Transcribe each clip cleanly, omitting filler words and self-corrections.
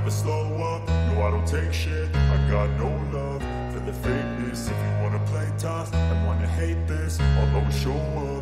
never slow up, no I don't take shit. I got no love for the fakeness. If you wanna play tough and wanna hate this, I'll always show up.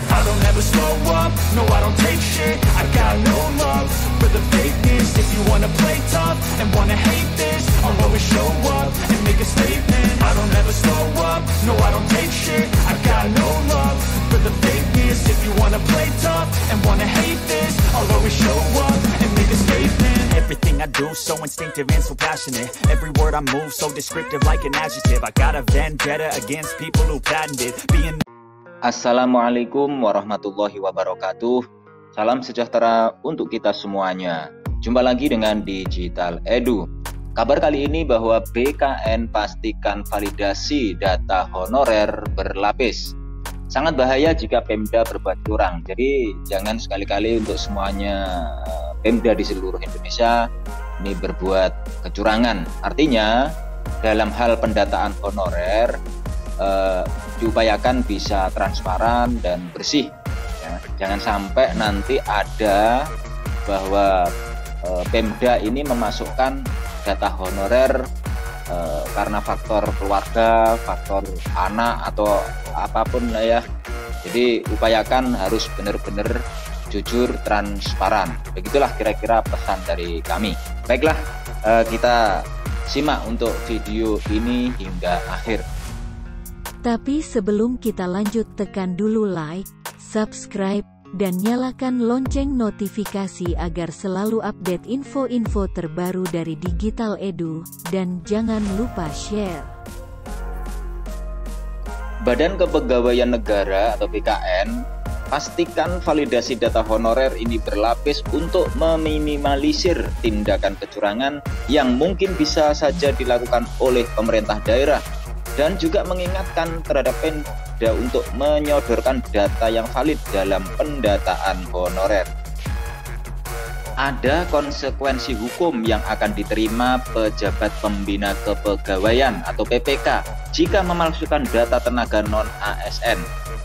I don't ever slow up, no I don't take shit. I got no love for the fakeness. If you wanna play tough and wanna hate this, I'll always show up and make a statement. I don't ever slow up, no I don't take shit. I got no love for the fakeness. If you wanna play tough and wanna hate this, I'll always show up and make a statement. Everything I do so instinctive and so passionate. Every word I move so descriptive like an adjective. I got a vendetta against people who patented being. Assalamualaikum warahmatullahi wabarakatuh. Salam sejahtera untuk kita semuanya. Jumpa lagi dengan Digital Edu. Kabar kali ini bahwa BKN pastikan validasi data honorer berlapis. Sangat bahaya jika Pemda berbuat curang. Jadi jangan sekali-kali untuk semuanya Pemda di seluruh Indonesia ini berbuat kecurangan. Artinya dalam hal pendataan honorer diupayakan bisa transparan dan bersih ya. Jangan sampai nanti ada bahwa Pemda ini memasukkan data honorer karena faktor keluarga, faktor anak atau apapun lah ya. Jadi upayakan harus benar-benar jujur, transparan. Begitulah kira-kira pesan dari kami. Baiklah, kita simak untuk video ini hingga akhir. Tapi sebelum kita lanjut, tekan dulu like, subscribe, dan nyalakan lonceng notifikasi agar selalu update info-info terbaru dari Digital Edu, dan jangan lupa share. Badan Kepegawaian Negara atau BKN pastikan validasi data honorer ini berlapis untuk meminimalisir tindakan kecurangan yang mungkin bisa saja dilakukan oleh pemerintah daerah. Dan juga mengingatkan terhadap Pemda untuk menyodorkan data yang valid dalam pendataan honorer. Ada konsekuensi hukum yang akan diterima pejabat pembina kepegawaian atau PPK jika memalsukan data tenaga non-ASN.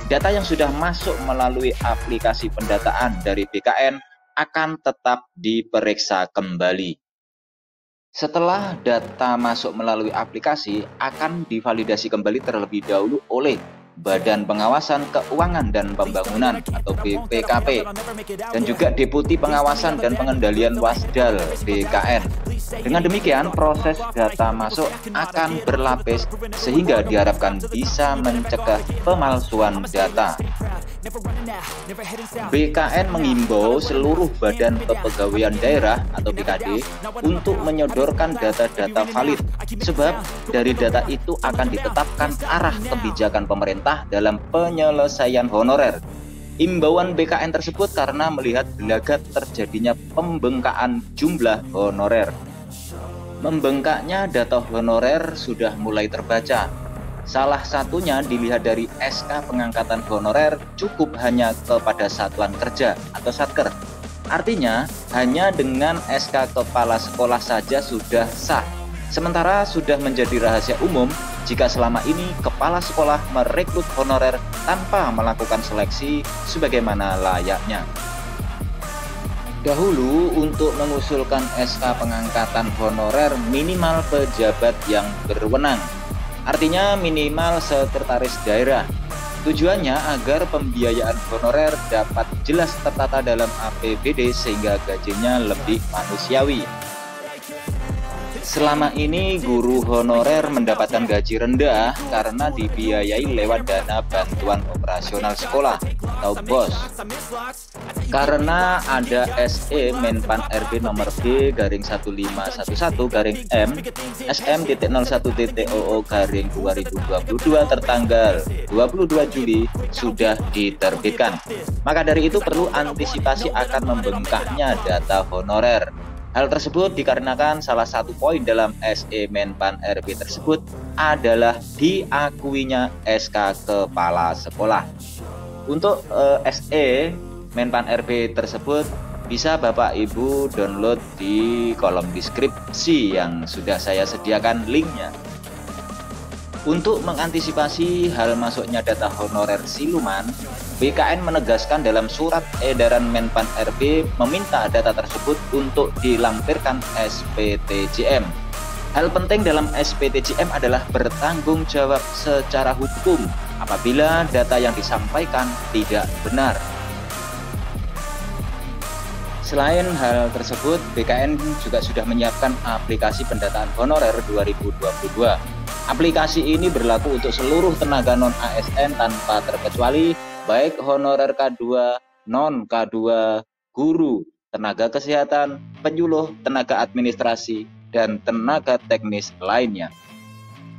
Data yang sudah masuk melalui aplikasi pendataan dari BKN akan tetap diperiksa kembali. Setelah data masuk melalui aplikasi, akan divalidasi kembali terlebih dahulu oleh Badan Pengawasan Keuangan dan Pembangunan atau BPKP dan juga Deputi Pengawasan dan Pengendalian Wasdal BKN. Dengan demikian, proses data masuk akan berlapis sehingga diharapkan bisa mencegah pemalsuan data. BKN mengimbau seluruh Badan Kepegawaian Daerah atau BKD untuk menyodorkan data-data valid, sebab dari data itu akan ditetapkan arah kebijakan pemerintah dalam penyelesaian honorer. Imbauan BKN tersebut karena melihat gelagat terjadinya pembengkakan jumlah honorer. Membengkaknya data honorer sudah mulai terbaca. Salah satunya dilihat dari SK pengangkatan honorer cukup hanya kepada satuan kerja atau satker. Artinya hanya dengan SK kepala sekolah saja sudah sah. Sementara sudah menjadi rahasia umum jika selama ini kepala sekolah merekrut honorer tanpa melakukan seleksi sebagaimana layaknya. Dahulu untuk mengusulkan SK pengangkatan honorer minimal pejabat yang berwenang. Artinya minimal sekretaris daerah. Tujuannya agar pembiayaan honorer dapat jelas tertata dalam APBD sehingga gajinya lebih manusiawi. Selama ini guru honorer mendapatkan gaji rendah karena dibiayai lewat dana bantuan operasional sekolah atau BOS. Karena ada SE Menpan RB nomor B/1511/M SM.01.OO/2022 tertanggal 22 Juli sudah diterbitkan. Maka dari itu perlu antisipasi akan membengkaknya data honorer. Hal tersebut dikarenakan salah satu poin dalam SE Menpan RB tersebut adalah diakuinya SK Kepala Sekolah. Untuk SE Menpan RB tersebut bisa Bapak Ibu download di kolom deskripsi yang sudah saya sediakan linknya. Untuk mengantisipasi hal masuknya data honorer siluman, BKN menegaskan dalam surat edaran Menpan RB meminta data tersebut untuk dilampirkan SPTJM. Hal penting dalam SPTJM adalah bertanggung jawab secara hukum apabila data yang disampaikan tidak benar. Selain hal tersebut, BKN juga sudah menyiapkan aplikasi pendataan honorer 2022. Aplikasi ini berlaku untuk seluruh tenaga non-ASN tanpa terkecuali, baik honorer K2, non-K2, guru, tenaga kesehatan, penyuluh, tenaga administrasi, dan tenaga teknis lainnya.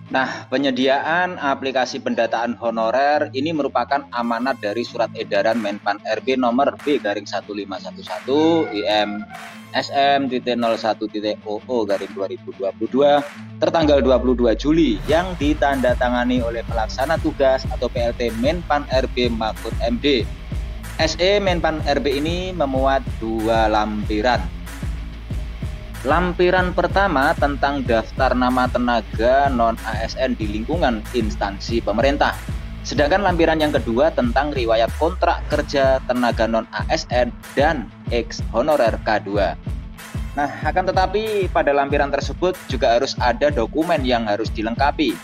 Nah, penyediaan aplikasi pendataan honorer ini merupakan amanat dari Surat Edaran Menpan RB nomor B/1511 IM SM.01.00/2022 tertanggal 22 Juli yang ditandatangani oleh pelaksana tugas atau PLT Menpan RB Mahfud MD. SE Menpan RB ini memuat 2 lampiran. Lampiran pertama tentang daftar nama tenaga non-ASN di lingkungan instansi pemerintah. Sedangkan lampiran yang kedua tentang riwayat kontrak kerja tenaga non-ASN dan ex honorer K2. Nah, akan tetapi pada lampiran tersebut juga harus ada dokumen yang harus dilengkapi.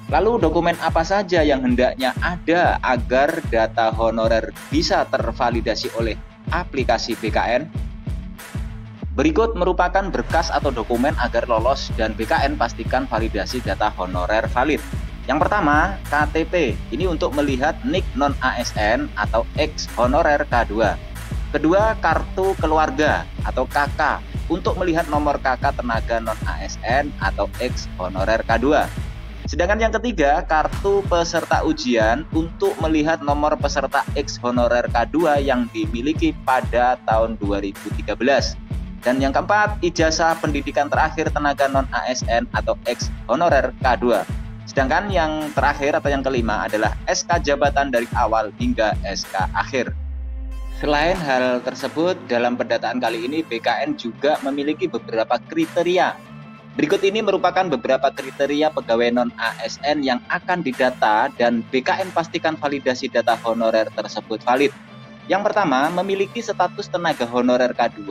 Lalu dokumen apa saja yang hendaknya ada agar data honorer bisa tervalidasi oleh aplikasi BKN? Berikut merupakan berkas atau dokumen agar lolos dan BKN pastikan validasi data honorer valid. Yang pertama, KTP. Ini untuk melihat NIK non-ASN atau ex honorer K2. Kedua, kartu keluarga atau KK untuk melihat nomor KK tenaga non-ASN atau ex honorer K2. Sedangkan yang ketiga, kartu peserta ujian untuk melihat nomor peserta ex honorer K2 yang dimiliki pada tahun 2013. Dan yang keempat, ijazah pendidikan terakhir tenaga non-ASN atau ex honorer K2. Sedangkan yang terakhir atau yang kelima adalah SK jabatan dari awal hingga SK akhir. Selain hal tersebut, dalam pendataan kali ini BKN juga memiliki beberapa kriteria. Berikut ini merupakan beberapa kriteria pegawai non-ASN yang akan didata dan BKN pastikan validasi data honorer tersebut valid. Yang pertama, memiliki status tenaga honorer K2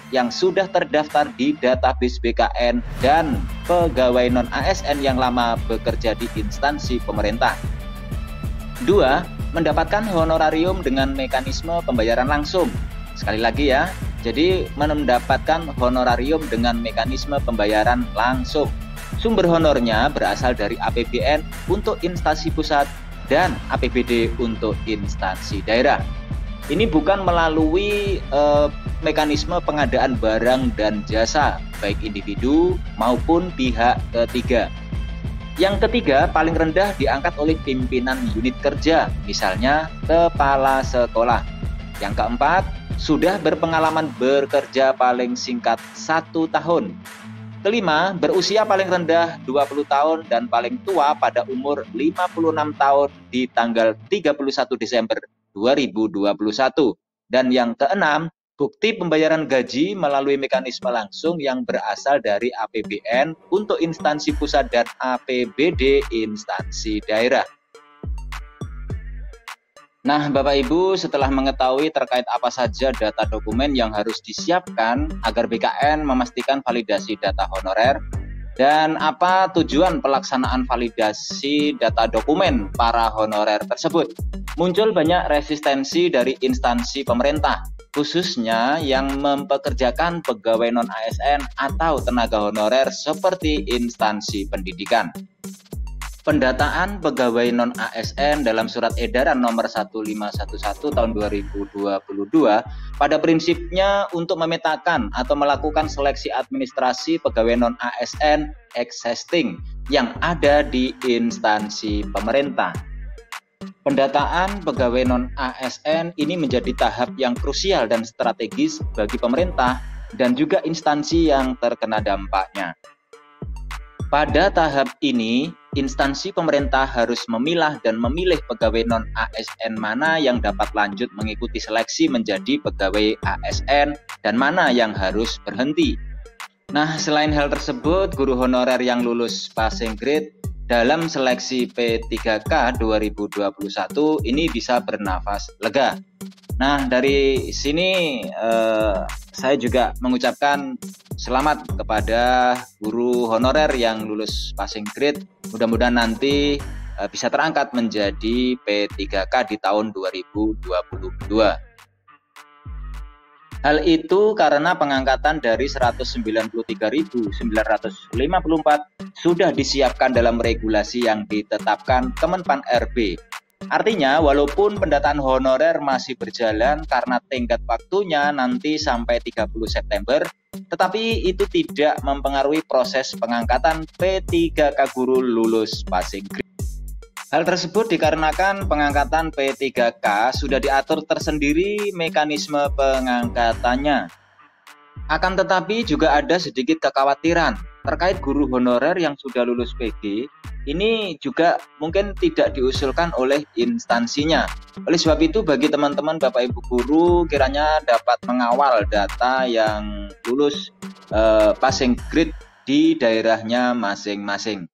yang sudah terdaftar di database BKN dan pegawai non-ASN yang lama bekerja di instansi pemerintah. 2. Mendapatkan honorarium dengan mekanisme pembayaran langsung. Sekali lagi ya, jadi mendapatkan honorarium dengan mekanisme pembayaran langsung. Sumber honornya berasal dari APBN untuk instansi pusat dan APBD untuk instansi daerah. Ini bukan melalui mekanisme pengadaan barang dan jasa, baik individu maupun pihak ketiga. Yang ketiga, paling rendah diangkat oleh pimpinan unit kerja, misalnya kepala sekolah. Yang keempat, sudah berpengalaman bekerja paling singkat 1 tahun. Kelima, berusia paling rendah 20 tahun dan paling tua pada umur 56 tahun di tanggal 31 Desember 2021. Dan yang keenam, bukti pembayaran gaji melalui mekanisme langsung yang berasal dari APBN untuk instansi pusat dan APBD instansi daerah. Nah, Bapak Ibu, setelah mengetahui terkait apa saja data dokumen yang harus disiapkan agar BKN memastikan validasi data honorer, dan apa tujuan pelaksanaan validasi data dokumen para honorer tersebut, muncul banyak resistensi dari instansi pemerintah, khususnya yang mempekerjakan pegawai non-ASN atau tenaga honorer seperti instansi pendidikan. Pendataan pegawai non-ASN dalam Surat Edaran Nomor 1511 Tahun 2022 pada prinsipnya untuk memetakan atau melakukan seleksi administrasi pegawai non-ASN existing yang ada di instansi pemerintah. Pendataan pegawai non-ASN ini menjadi tahap yang krusial dan strategis bagi pemerintah dan juga instansi yang terkena dampaknya. Pada tahap ini, instansi pemerintah harus memilah dan memilih pegawai non-ASN mana yang dapat lanjut mengikuti seleksi menjadi pegawai ASN dan mana yang harus berhenti. Nah, selain hal tersebut, guru honorer yang lulus passing grade dalam seleksi P3K 2021 ini bisa bernafas lega. Nah, dari sini saya juga mengucapkan selamat kepada guru honorer yang lulus passing grade. Mudah-mudahan nanti bisa terangkat menjadi P3K di tahun 2022. Hal itu karena pengangkatan dari 193.954 sudah disiapkan dalam regulasi yang ditetapkan Kemenpan RB. Artinya, walaupun pendataan honorer masih berjalan karena tenggat waktunya nanti sampai 30 September, tetapi itu tidak mempengaruhi proses pengangkatan P3K guru lulus passing grade. Hal tersebut dikarenakan pengangkatan P3K sudah diatur tersendiri mekanisme pengangkatannya. Akan tetapi juga ada sedikit kekhawatiran terkait guru honorer yang sudah lulus PG. Ini juga mungkin tidak diusulkan oleh instansinya. Oleh sebab itu, bagi teman-teman Bapak Ibu guru kiranya dapat mengawal data yang lulus passing grade di daerahnya masing-masing.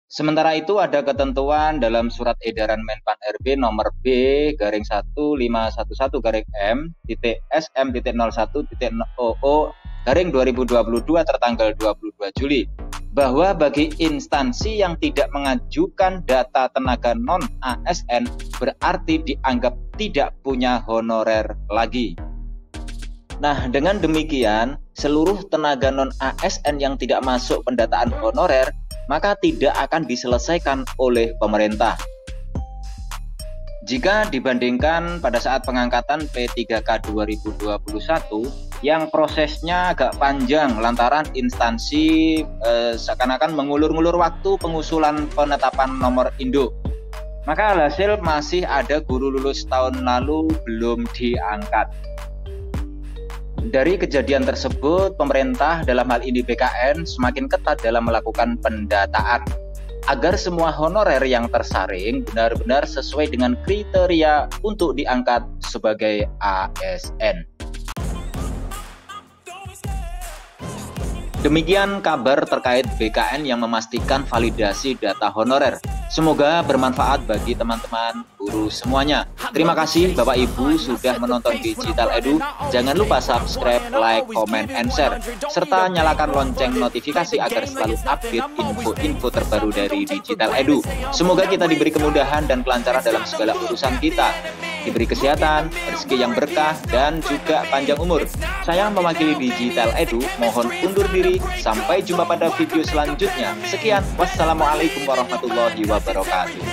Sementara itu ada ketentuan dalam surat edaran Menpan RB nomor B/1511-M.SM.01.00/2022 tertanggal 22 Juli bahwa bagi instansi yang tidak mengajukan data tenaga non-ASN berarti dianggap tidak punya honorer lagi. Nah, dengan demikian seluruh tenaga non-ASN yang tidak masuk pendataan honorer maka tidak akan diselesaikan oleh pemerintah. Jika dibandingkan pada saat pengangkatan P3K 2021 yang prosesnya agak panjang lantaran instansi seakan-akan mengulur-ngulur waktu pengusulan penetapan nomor induk, maka alhasil masih ada guru lulus tahun lalu belum diangkat. Dari kejadian tersebut, pemerintah dalam hal ini BKN semakin ketat dalam melakukan pendataan agar semua honorer yang tersaring benar-benar sesuai dengan kriteria untuk diangkat sebagai ASN. Demikian kabar terkait BKN yang memastikan validasi data honorer. Semoga bermanfaat bagi teman-teman guru semuanya. Terima kasih Bapak Ibu sudah menonton Digital Edu. Jangan lupa subscribe, like, comment, and share. Serta nyalakan lonceng notifikasi agar selalu update info-info terbaru dari Digital Edu. Semoga kita diberi kemudahan dan kelancaran dalam segala urusan kita. Diberi kesehatan, rezeki yang berkah, dan juga panjang umur. Saya mewakili Digital Edu, mohon undur diri. Sampai jumpa pada video selanjutnya. Sekian, wassalamualaikum warahmatullahi wabarakatuh.